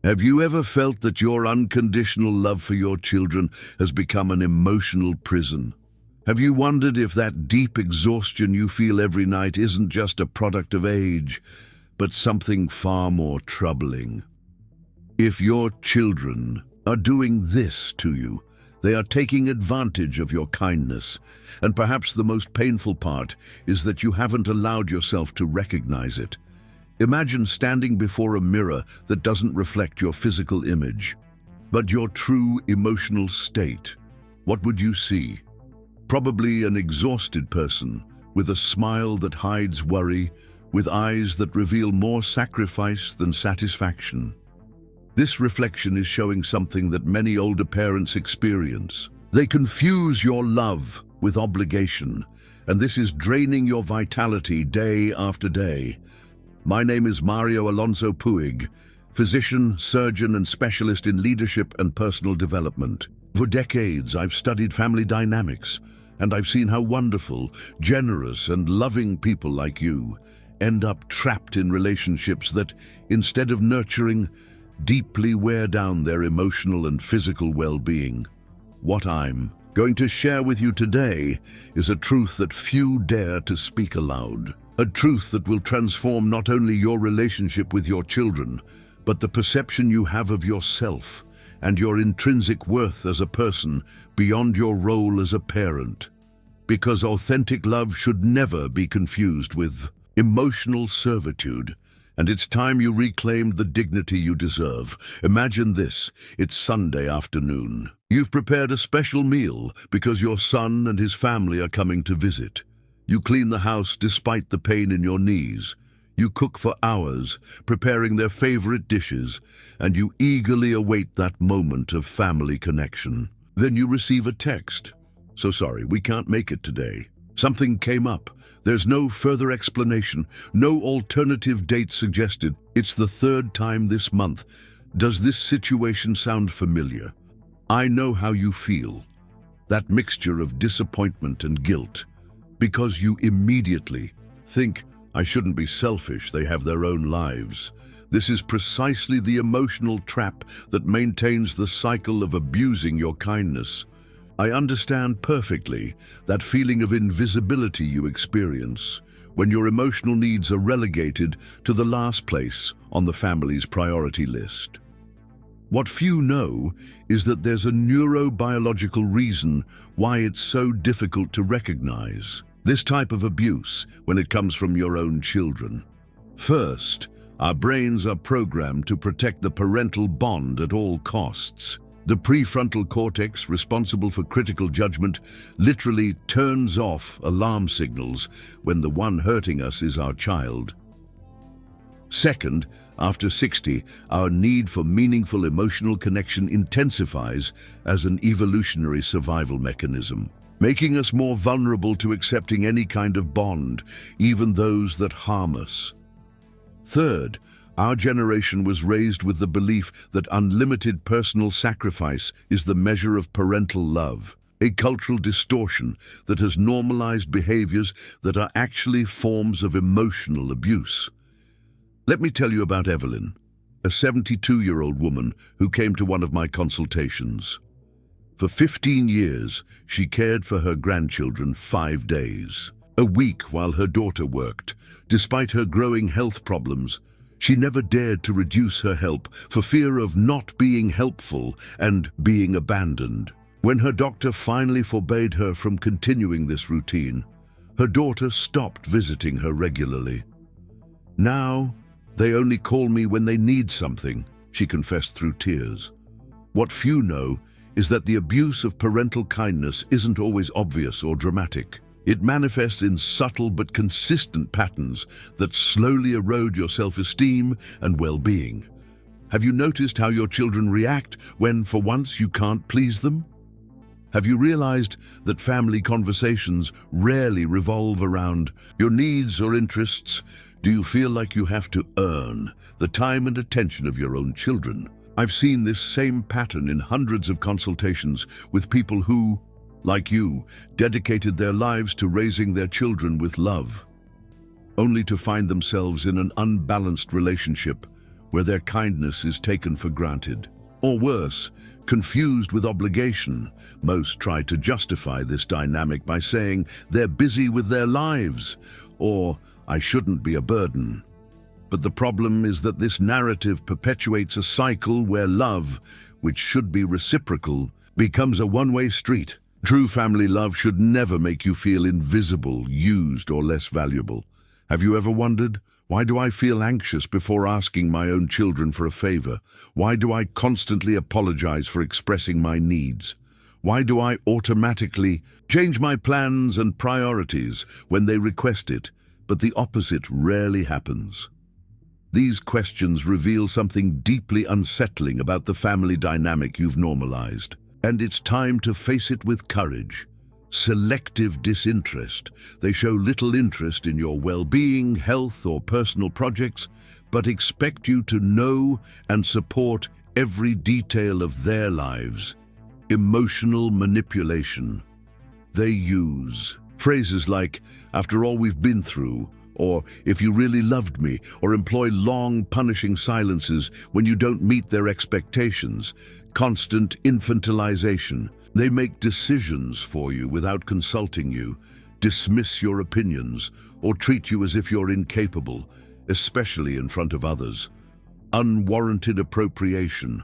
Have you ever felt that your unconditional love for your children has become an emotional prison? Have you wondered if that deep exhaustion you feel every night isn't just a product of age, but something far more troubling? If your children are doing this to you, they are taking advantage of your kindness, and perhaps the most painful part is that you haven't allowed yourself to recognize it. Imagine standing before a mirror that doesn't reflect your physical image, but your true emotional state. What would you see? Probably an exhausted person, with a smile that hides worry, with eyes that reveal more sacrifice than satisfaction. This reflection is showing something that many older parents experience. They confuse your love with obligation, and this is draining your vitality day after day. My name is Alonso Puig, physician, surgeon, and specialist in leadership and personal development. For decades, I've studied family dynamics, and I've seen how wonderful, generous, and loving people like you end up trapped in relationships that, instead of nurturing, deeply wear down their emotional and physical well-being. What I'm going to share with you today is a truth that few dare to speak aloud. A truth that will transform not only your relationship with your children, but the perception you have of yourself and your intrinsic worth as a person beyond your role as a parent. Because authentic love should never be confused with emotional servitude, and it's time you reclaimed the dignity you deserve. Imagine this, it's Sunday afternoon. You've prepared a special meal because your son and his family are coming to visit. You clean the house despite the pain in your knees. You cook for hours, preparing their favorite dishes, and you eagerly await that moment of family connection. Then you receive a text. So sorry, we can't make it today. Something came up. There's no further explanation, no alternative date suggested. It's the third time this month. Does this situation sound familiar? I know how you feel. That mixture of disappointment and guilt. Because you immediately think, I shouldn't be selfish, they have their own lives. This is precisely the emotional trap that maintains the cycle of abusing your kindness. I understand perfectly that feeling of invisibility you experience when your emotional needs are relegated to the last place on the family's priority list. What few know is that there's a neurobiological reason why it's so difficult to recognize this type of abuse when it comes from your own children. First, our brains are programmed to protect the parental bond at all costs. The prefrontal cortex, responsible for critical judgment, literally turns off alarm signals when the one hurting us is our child. Second, after 60, our need for meaningful emotional connection intensifies as an evolutionary survival mechanism, making us more vulnerable to accepting any kind of bond, even those that harm us. Third, our generation was raised with the belief that unlimited personal sacrifice is the measure of parental love, a cultural distortion that has normalized behaviors that are actually forms of emotional abuse. Let me tell you about Evelyn, a 72-year-old woman who came to one of my consultations. For 15 years, she cared for her grandchildren 5 days a week while her daughter worked. Despite her growing health problems, she never dared to reduce her help for fear of not being helpful and being abandoned. When her doctor finally forbade her from continuing this routine, her daughter stopped visiting her regularly. Now, they only call me when they need something, she confessed through tears. What few know is that the abuse of parental kindness isn't always obvious or dramatic. It manifests in subtle but consistent patterns that slowly erode your self-esteem and well-being. Have you noticed how your children react when, for once, you can't please them? Have you realized that family conversations rarely revolve around your needs or interests? Do you feel like you have to earn the time and attention of your own children? I've seen this same pattern in hundreds of consultations with people who, like you, dedicated their lives to raising their children with love, only to find themselves in an unbalanced relationship where their kindness is taken for granted. Or worse, confused with obligation. Most try to justify this dynamic by saying they're busy with their lives, or I shouldn't be a burden. But the problem is that this narrative perpetuates a cycle where love, which should be reciprocal, becomes a one-way street. True family love should never make you feel invisible, used, or less valuable. Have you ever wondered, why do I feel anxious before asking my own children for a favor? Why do I constantly apologize for expressing my needs? Why do I automatically change my plans and priorities when they request it, but the opposite rarely happens? These questions reveal something deeply unsettling about the family dynamic you've normalized, and it's time to face it with courage. Selective disinterest. They show little interest in your well-being, health, or personal projects, but expect you to know and support every detail of their lives. Emotional manipulation. They use phrases like, "After all we've been through," or "if you really loved me," or employ long, punishing silences when you don't meet their expectations. Constant infantilization. They make decisions for you without consulting you, dismiss your opinions, or treat you as if you're incapable, especially in front of others. Unwarranted appropriation.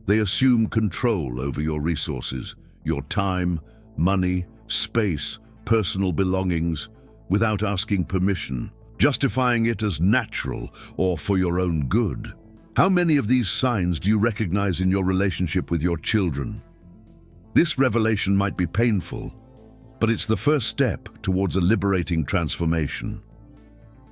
They assume control over your resources, your time, money, space, personal belongings, without asking permission, justifying it as natural or for your own good. How many of these signs do you recognize in your relationship with your children? This revelation might be painful, but it's the first step towards a liberating transformation.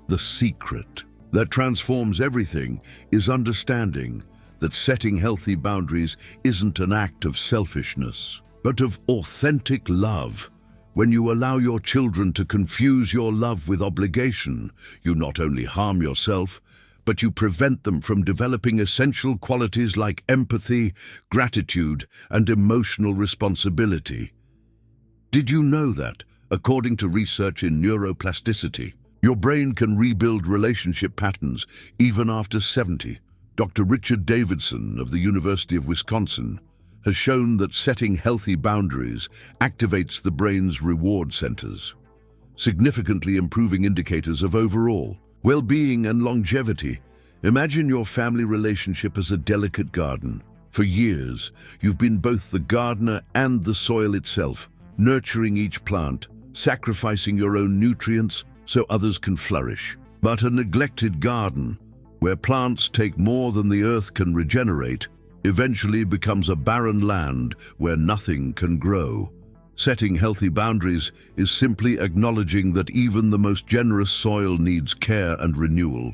The secret that transforms everything is understanding that setting healthy boundaries isn't an act of selfishness, but of authentic love. When you allow your children to confuse your love with obligation, you not only harm yourself, but you prevent them from developing essential qualities like empathy, gratitude, and emotional responsibility. Did you know that, according to research in neuroplasticity, your brain can rebuild relationship patterns even after 70? Dr. Richard Davidson of the University of Wisconsin has shown that setting healthy boundaries activates the brain's reward centers, significantly improving indicators of overall well-being and longevity. Imagine your family relationship as a delicate garden. For years, you've been both the gardener and the soil itself, nurturing each plant, sacrificing your own nutrients so others can flourish. But a neglected garden, where plants take more than the earth can regenerate, eventually becomes a barren land where nothing can grow. Setting healthy boundaries is simply acknowledging that even the most generous soil needs care and renewal.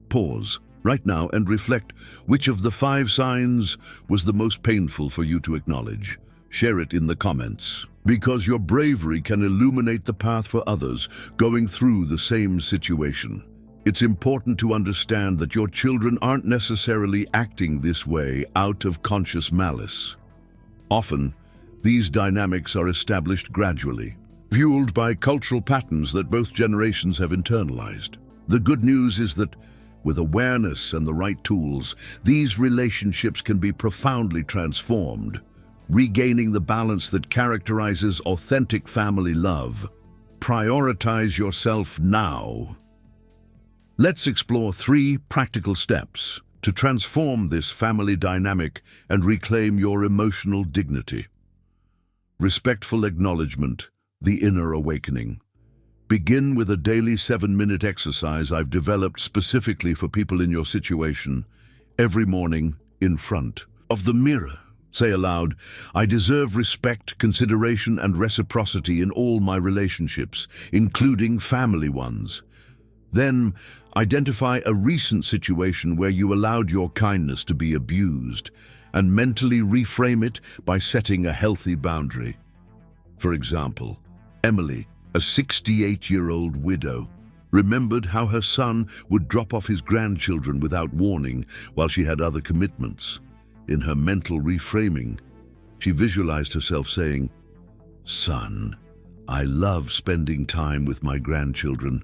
Pause right now and reflect which of the 5 signs was the most painful for you to acknowledge. Share it in the comments, because your bravery can illuminate the path for others going through the same situation. It's important to understand that your children aren't necessarily acting this way out of conscious malice. Often, these dynamics are established gradually, fueled by cultural patterns that both generations have internalized. The good news is that, with awareness and the right tools, these relationships can be profoundly transformed, regaining the balance that characterizes authentic family love. Prioritize yourself now. Let's explore 3 practical steps to transform this family dynamic and reclaim your emotional dignity. Respectful acknowledgement, the inner awakening. Begin with a daily 7-minute exercise I've developed specifically for people in your situation. Every morning, in front of the mirror, say aloud, "I deserve respect, consideration, and reciprocity in all my relationships, including family ones." Then, identify a recent situation where you allowed your kindness to be abused, and mentally reframe it by setting a healthy boundary. For example, Emily, a 68-year-old widow, remembered how her son would drop off his grandchildren without warning while she had other commitments. In her mental reframing, she visualized herself saying, "Son, I love spending time with my grandchildren,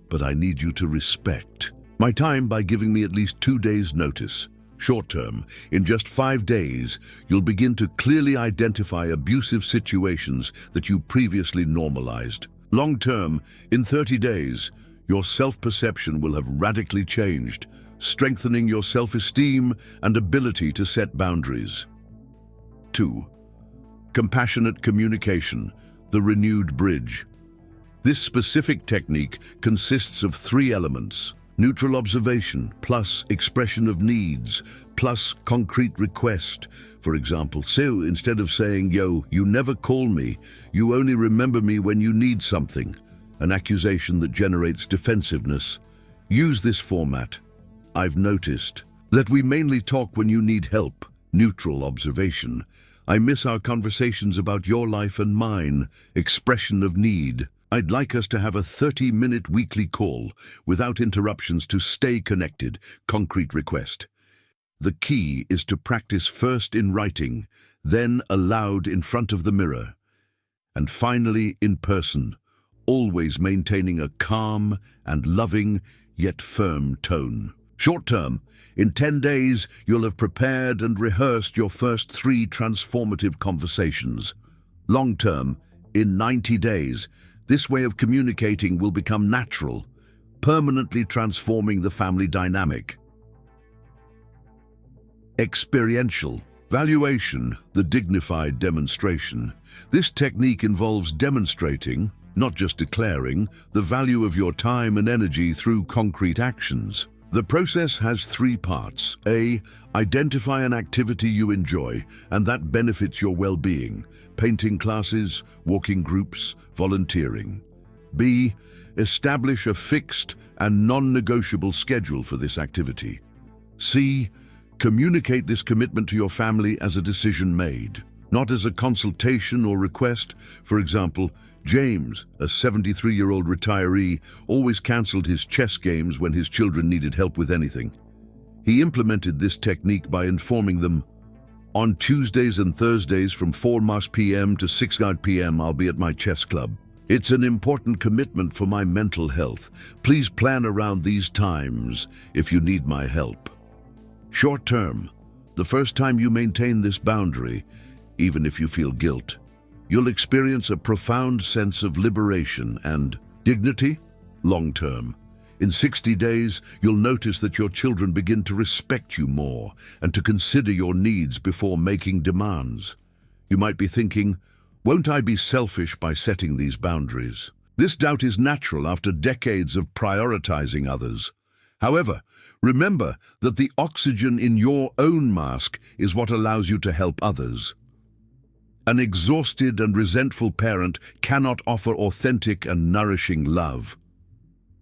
but I need you to respect My time by giving me at least 2 days' notice. Short term, in just 5 days, you'll begin to clearly identify abusive situations that you previously normalized. Long term, in 30 days, your self-perception will have radically changed, strengthening your self-esteem and ability to set boundaries. 2. Compassionate communication, the renewed bridge. This specific technique consists of 3 elements: neutral observation, plus expression of needs, plus concrete request. For example, so instead of saying, "Yo, you never call me, you only remember me when you need something," an accusation that generates defensiveness, use this format. "I've noticed that we mainly talk when you need help." Neutral observation. "I miss our conversations about your life and mine." Expression of need. "I'd like us to have a 30-minute weekly call without interruptions to stay connected." Concrete request. The key is to practice first in writing, then aloud in front of the mirror, and finally in person, always maintaining a calm and loving yet firm tone. Short term, in 10 days, you'll have prepared and rehearsed your first 3 transformative conversations. Long term, in 90 days, this way of communicating will become natural, permanently transforming the family dynamic. Experiential. Valuation, the dignified demonstration. This technique involves demonstrating, not just declaring, the value of your time and energy through concrete actions. The process has 3 parts. A. Identify an activity you enjoy and that benefits your well-being. Painting classes, walking groups, volunteering. B. Establish a fixed and non-negotiable schedule for this activity. C. Communicate this commitment to your family as a decision made, not as a consultation or request. For example, James, a 73-year-old retiree, always cancelled his chess games when his children needed help with anything. He implemented this technique by informing them, "On Tuesdays and Thursdays from 4 p.m. to 6 p.m. I'll be at my chess club. It's an important commitment for my mental health. Please plan around these times if you need my help." Short term, the first time you maintain this boundary, even if you feel guilt, you'll experience a profound sense of liberation and dignity. Long term, in 60 days, you'll notice that your children begin to respect you more and to consider your needs before making demands. You might be thinking, won't I be selfish by setting these boundaries? This doubt is natural after decades of prioritizing others. However, remember that the oxygen in your own mask is what allows you to help others. An exhausted and resentful parent cannot offer authentic and nourishing love.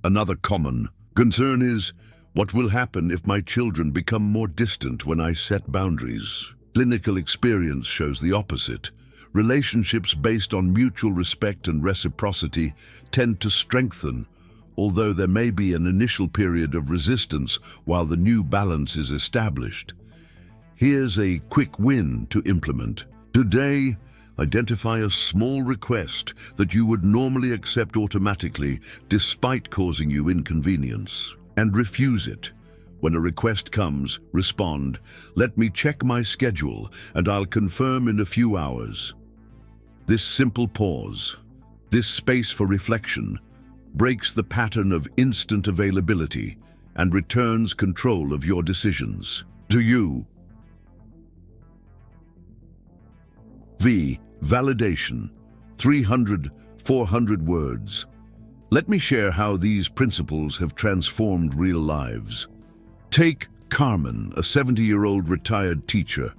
Another common concern is, what will happen if my children become more distant when I set boundaries? Clinical experience shows the opposite. Relationships based on mutual respect and reciprocity tend to strengthen, although there may be an initial period of resistance while the new balance is established. Here's a quick win to implement. Today, identify a small request that you would normally accept automatically despite causing you inconvenience, and refuse it. When a request comes, respond, "Let me check my schedule and I'll confirm in a few hours." This simple pause, this space for reflection, breaks the pattern of instant availability and returns control of your decisions to you. V. Validation. 300, 400 words. Let me share how these principles have transformed real lives. Take Carmen, a 70-year-old retired teacher.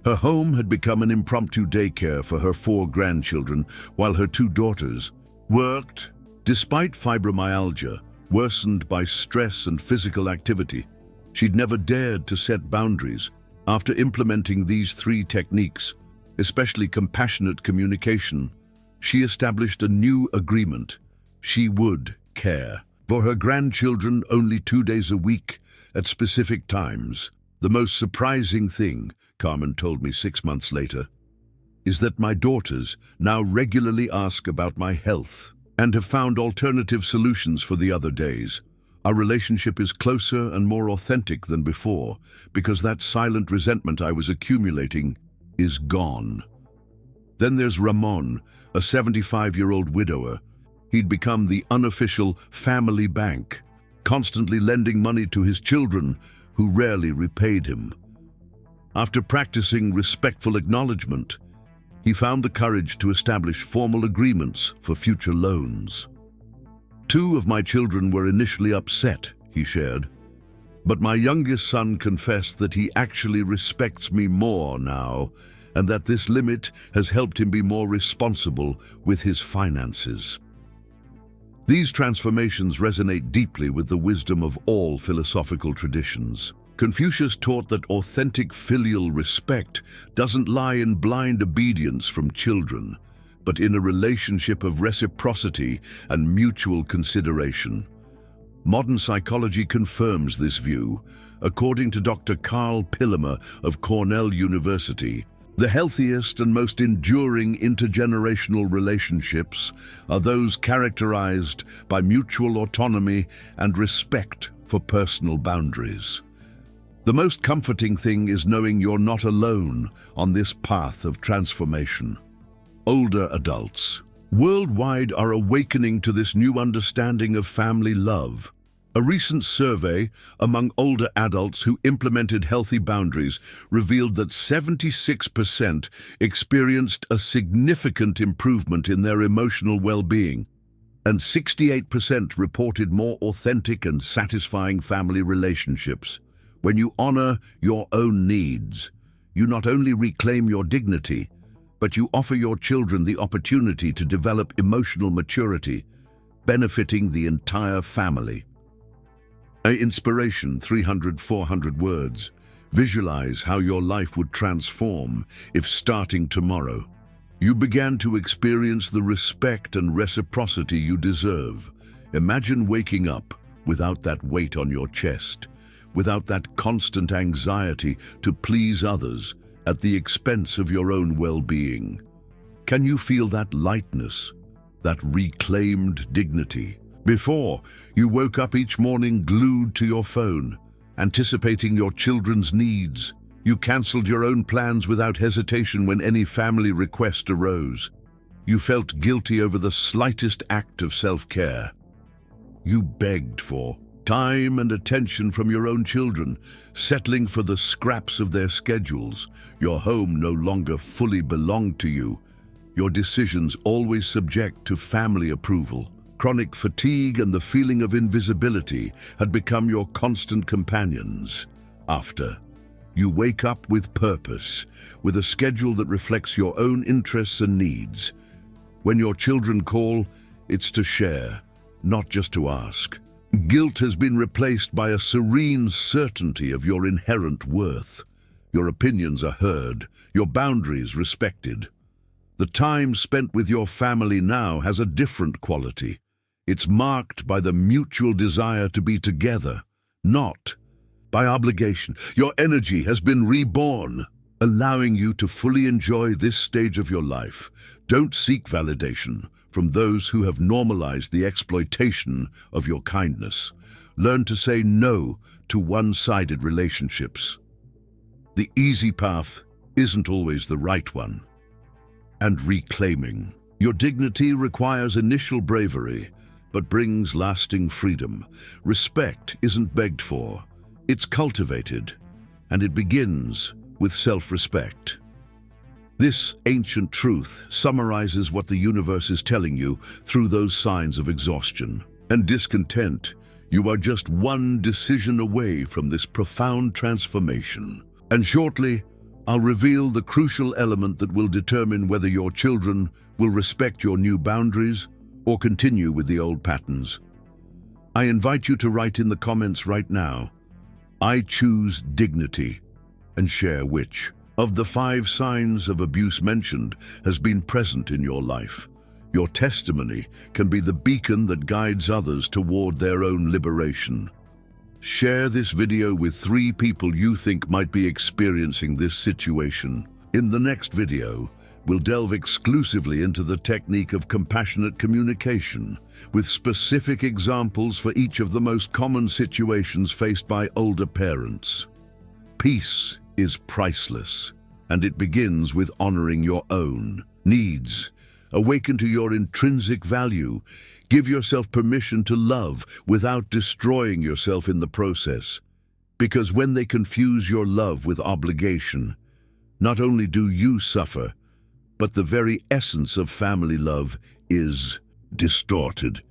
Her home had become an impromptu daycare for her 4 grandchildren while her 2 daughters worked. Despite fibromyalgia, worsened by stress and physical activity, she'd never dared to set boundaries. After implementing these 3 techniques, especially compassionate communication, she established a new agreement. She would care for her grandchildren only 2 days a week at specific times. The most surprising thing, Carmen told me 6 months later, is that my daughters now regularly ask about my health and have found alternative solutions for the other days. Our relationship is closer and more authentic than before because that silent resentment I was accumulating is gone. Then there's Ramon, a 75-year-old widower. He'd become the unofficial family bank, constantly lending money to his children who rarely repaid him. After practicing respectful acknowledgement, he found the courage to establish formal agreements for future loans. Two of my children were initially upset, he shared, but my youngest son confessed that he actually respects me more now and that this limit has helped him be more responsible with his finances. These transformations resonate deeply with the wisdom of all philosophical traditions. Confucius taught that authentic filial respect doesn't lie in blind obedience from children, but in a relationship of reciprocity and mutual consideration. Modern psychology confirms this view. According to Dr. Carl Pillemer of Cornell University, the healthiest and most enduring intergenerational relationships are those characterized by mutual autonomy and respect for personal boundaries. The most comforting thing is knowing you're not alone on this path of transformation. Older adults worldwide are awakening to this new understanding of family love. A recent survey among older adults who implemented healthy boundaries revealed that 76% experienced a significant improvement in their emotional well-being, and 68% reported more authentic and satisfying family relationships. When you honor your own needs, you not only reclaim your dignity, but you offer your children the opportunity to develop emotional maturity, benefiting the entire family. Inspiration 300-400 words. Visualize how your life would transform if starting tomorrow you began to experience the respect and reciprocity you deserve. Imagine waking up without that weight on your chest, without that constant anxiety to please others at the expense of your own well-being. Can you feel that lightness, that reclaimed dignity? Before, you woke up each morning glued to your phone, anticipating your children's needs. You cancelled your own plans without hesitation when any family request arose. You felt guilty over the slightest act of self-care. You begged for time and attention from your own children, settling for the scraps of their schedules. Your home no longer fully belonged to you, your decisions always subject to family approval. Chronic fatigue and the feeling of invisibility had become your constant companions. After, you wake up with purpose, with a schedule that reflects your own interests and needs. When your children call, it's to share, not just to ask. Guilt has been replaced by a serene certainty of your inherent worth. Your opinions are heard, your boundaries respected. The time spent with your family now has a different quality. It's marked by the mutual desire to be together, not by obligation. Your energy has been reborn, allowing you to fully enjoy this stage of your life. Don't seek validation from those who have normalized the exploitation of your kindness. Learn to say no to one-sided relationships. The easy path isn't always the right one. And reclaiming your dignity requires initial bravery, but brings lasting freedom. Respect isn't begged for, it's cultivated, and it begins with self-respect. This ancient truth summarizes what the universe is telling you through those signs of exhaustion and discontent. You are just one decision away from this profound transformation. And shortly, I'll reveal the crucial element that will determine whether your children will respect your new boundaries or continue with the old patterns. I invite you to write in the comments right now, I choose dignity, and share which of the 5 signs of abuse mentioned has been present in your life. Your testimony can be the beacon that guides others toward their own liberation. Share this video with 3 people you think might be experiencing this situation. In the next video, we'll delve exclusively into the technique of compassionate communication, with specific examples for each of the most common situations faced by older parents. Peace is priceless, and it begins with honoring your own needs. Awaken to your intrinsic value. Give yourself permission to love without destroying yourself in the process. Because when they confuse your love with obligation, not only do you suffer, but the very essence of family love is distorted.